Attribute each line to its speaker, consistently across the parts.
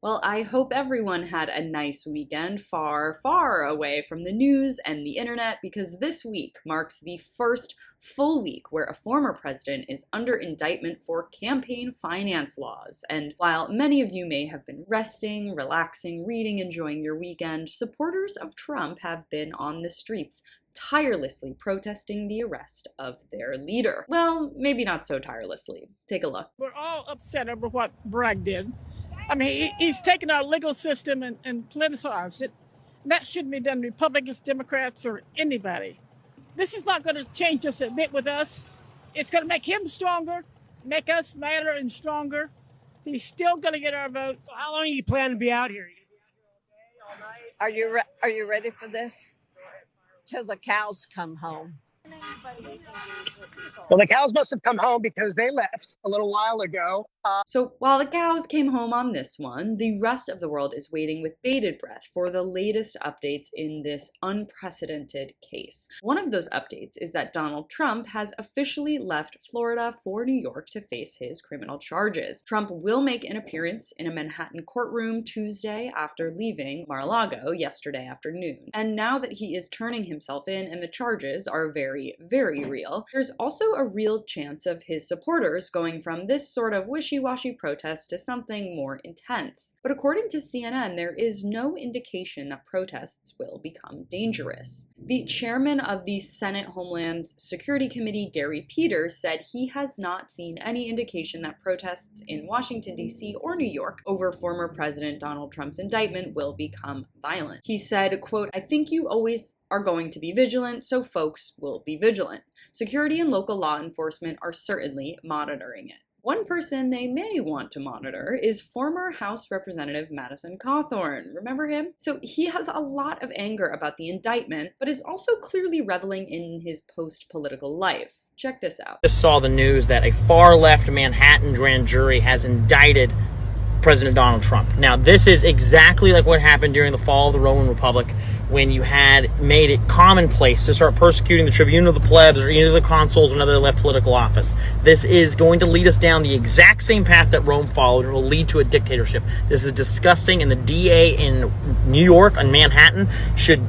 Speaker 1: Well, I hope everyone had a nice weekend far, far away from the news and the internet because this week marks the first full week where a former president is under indictment for campaign finance laws. And while many of you may have been resting, relaxing, reading, enjoying your weekend, supporters of Trump have been on the streets tirelessly protesting the arrest of their leader. Well, maybe not so tirelessly. Take a look.
Speaker 2: We're all upset over what Bragg did. I mean, he's taken our legal system and politicized it. And that shouldn't be done, Republicans, Democrats, or anybody. This is not going to change us a bit with us. It's going to make him stronger, make us madder and stronger. He's still going to get our vote.
Speaker 3: So how long do you plan to be out here? You gonna be out here all night?
Speaker 4: Are you ready for this? Till the cows come home.
Speaker 3: Well, the cows must have come home because they left a little while ago.
Speaker 1: So while the cows came home on this one, the rest of the world is waiting with bated breath for the latest updates in this unprecedented case. One of those updates is that Donald Trump has officially left Florida for New York to face his criminal charges. Trump will make an appearance in a Manhattan courtroom Tuesday after leaving Mar-a-Lago yesterday afternoon. And now that he is turning himself in and the charges are very, very real, there's also a real chance of his supporters going from this sort of wishy-washy protest to something more intense. But according to CNN, there is no indication that protests will become dangerous. The chairman of the Senate Homeland Security Committee, Gary Peters, said he has not seen any indication that protests in Washington, D.C. or New York over former President Donald Trump's indictment will become violent. He said, quote, "I think you always are going to be vigilant, so folks will be vigilant. Security and local law enforcement are certainly monitoring it." One person they may want to monitor is former House Representative Madison Cawthorn. Remember him? So he has a lot of anger about the indictment, but is also clearly reveling in his post-political life. Check this out.
Speaker 5: Just saw the news that a far-left Manhattan grand jury has indicted President Donald Trump. Now, this is exactly like what happened during the fall of the Roman Republic, when you had made it commonplace to start persecuting the tribune of the plebs or either the consuls whenever they left political office. This is going to lead us down the exact same path that Rome followed, and will lead to a dictatorship. This is disgusting, and the DA in New York and Manhattan should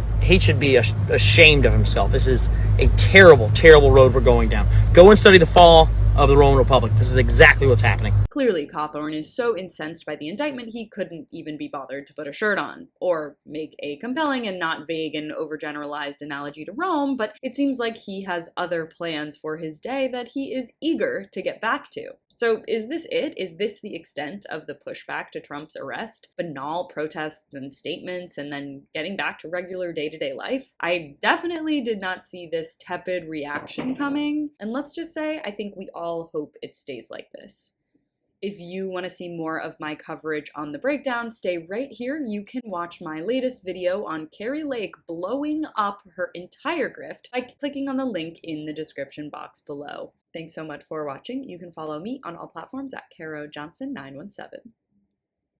Speaker 5: be ashamed of himself. This is a terrible, terrible road we're going down. Go and study the fall of the Roman Republic. This is exactly what's happening.
Speaker 1: Clearly, Cawthorn is so incensed by the indictment he couldn't even be bothered to put a shirt on, or make a compelling and not vague and overgeneralized analogy to Rome, but it seems like he has other plans for his day that he is eager to get back to. So is this it? Is this the extent of the pushback to Trump's arrest? Banal protests and statements and then getting back to regular day-to-day life? I definitely did not see this tepid reaction coming, and let's just say I think we all hope it stays like this. If you want to see more of my coverage on the breakdown, stay right here. You can watch my latest video on Kari Lake blowing up her entire grift by clicking on the link in the description box below. Thanks so much for watching. You can follow me on all platforms at CaroJohnson917.